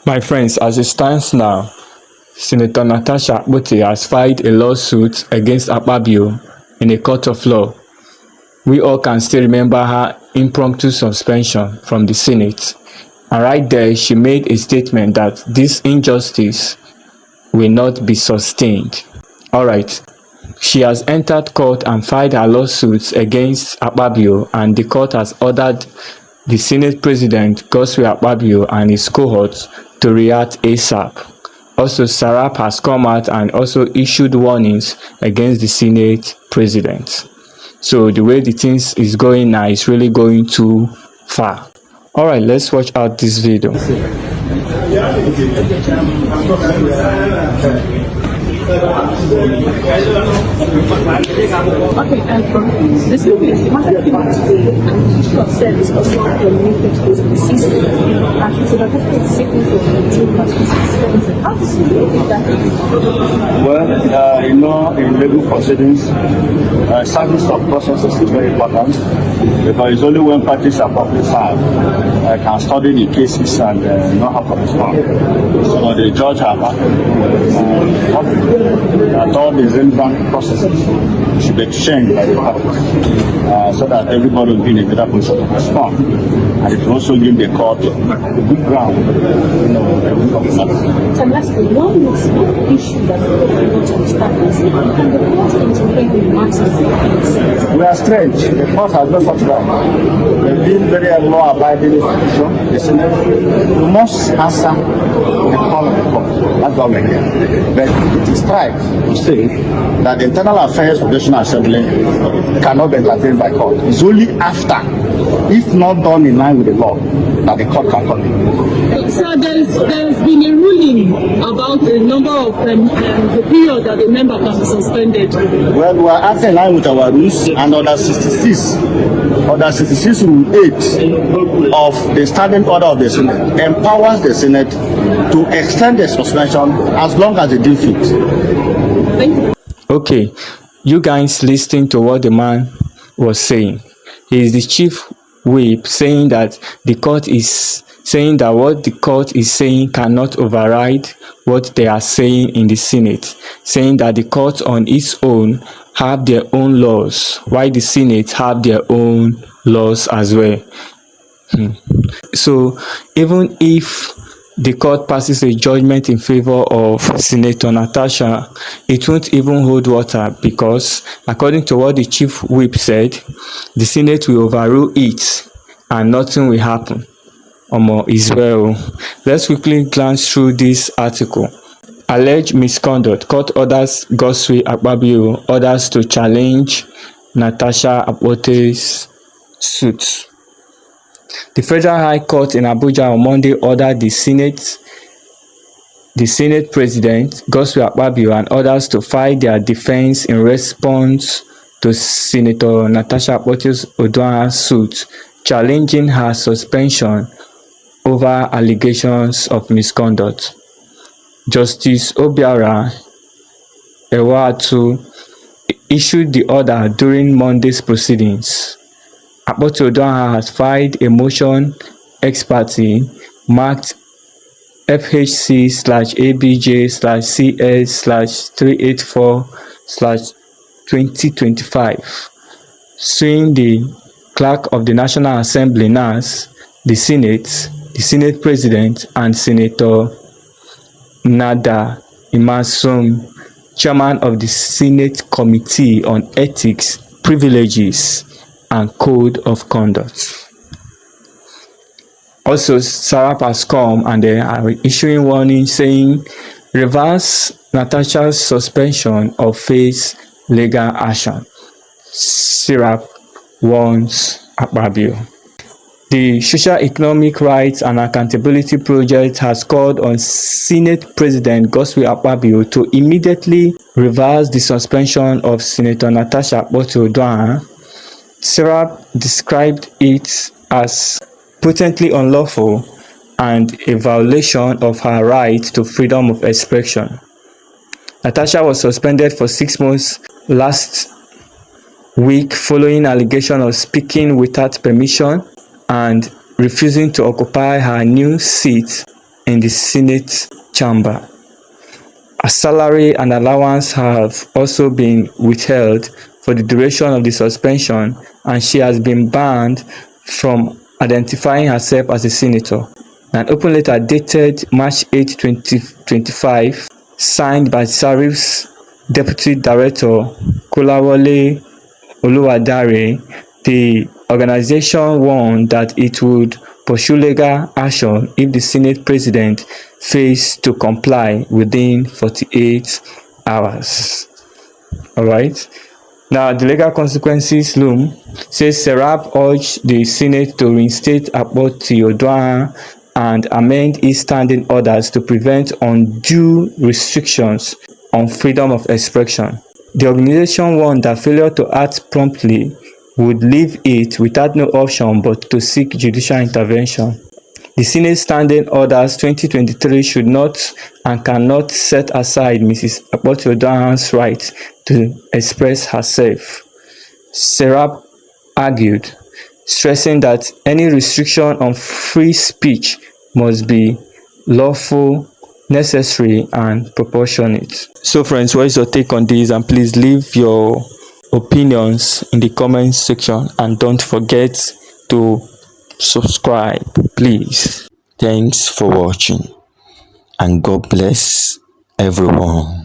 My friends, as it stands now, Senator Natasha Akpoti has filed a lawsuit against Akpabio in a court of law. We all can still remember her impromptu suspension from the Senate. And right there, she made a statement that this injustice will not be sustained. Alright, she has entered court and filed her lawsuits against Akpabio, and the court has ordered the Senate President Godswill Akpabio and his cohorts to react ASAP. Also, SERAP has come out and also issued warnings against the Senate President. So the way the things is going now is really going too far. Alright, let's watch out this video. Okay, the Senate wanted to an issue of service also related to the system, and it's about the sickness of the two persons. How does it look that? Well, in legal proceedings, service of processes is very important because it's only when parties are properly served can study the cases and know how to respond. So the judge has that all the relevant processes should be changed by the parties so that everybody will be in a better position to respond. And it will also give the court a good ground, So lastly, one issue that we want to understand is can the court intervene in matters? We are strange. The court has not such right. They've been very law-abiding institution. The Senate, you must answer the call of the court. That's what we're here. But it is right to say that the Internal Affairs of the National Assembly cannot be entertained by court. It's only after, if not done in line with the law, that the court can come in. So there's been a ruling about the number of the period that the member can be suspended. Well, we are acting in line with our rules and Order 66 Rule 8 of the Standing Order of the Senate empowers the Senate to extend the suspension as long as they deem fit. Okay, you guys listening to what the man was saying. He is the chief whip saying that the court is saying that what the court is saying cannot override what they are saying in the Senate, saying that the court on its own have their own laws, while the Senate have their own laws as well. So even if the court passes a judgment in favor of Senator Natasha, it won't even hold water because, according to what the chief whip said, the Senate will overrule it and nothing will happen. Is well. Let's quickly glance through this article. Alleged misconduct. Court orders Godswill Akpabio orders to challenge Natasha Akpoti's suit. The Federal High Court in Abuja on Monday ordered the Senate President Godswill Akpabio and others to file their defense in response to Senator Natasha Akpoti's suit challenging her suspension over allegations of misconduct. Justice Obiara Ewatu issued the order during Monday's proceedings. Akpoti has filed a motion ex parte marked FHC/ABJ/CS/384/2025, suing the Clerk of the National Assembly (NAS), the Senate President, and Senator Nada Imasum, Chairman of the Senate Committee on Ethics, Privileges, and Code of Conduct. Also, SERAP has come and they are issuing warning saying reverse Natasha's suspension or face legal action. SERAP warns Akpabio. The Social Economic Rights and Accountability Project has called on Senate President Godswill Akpabio to immediately reverse the suspension of Senator Natasha Akpoti. SERAP described it as potently unlawful and a violation of her right to freedom of expression. Natasha was suspended for 6 months last week following allegation of speaking without permission and refusing to occupy her new seat in the Senate chamber. Her salary and allowance have also been withheld for the duration of the suspension, and she has been banned from identifying herself as a senator. An open letter dated March 8, 2025, signed by SERAP's Deputy Director Kolawole Oluwadare, the organization warned that it would pursue legal action if the Senate President fails to comply within 48 hours. Alright. Now, the legal consequences loom. Says SERAP urged the Senate to reinstate Akpoti and amend its standing orders to prevent undue restrictions on freedom of expression. The organization warned that failure to act promptly would leave it without no option but to seek judicial intervention. The Senate Standing Orders 2023 should not and cannot set aside Mrs. Akpoti-Oduahan's right to express herself, SERAP argued, stressing that any restriction on free speech must be lawful, necessary, and proportionate. So friends, what is your take on this? And please leave your opinions in the comments section, and don't forget to subscribe, please. Thanks for watching, and God bless everyone.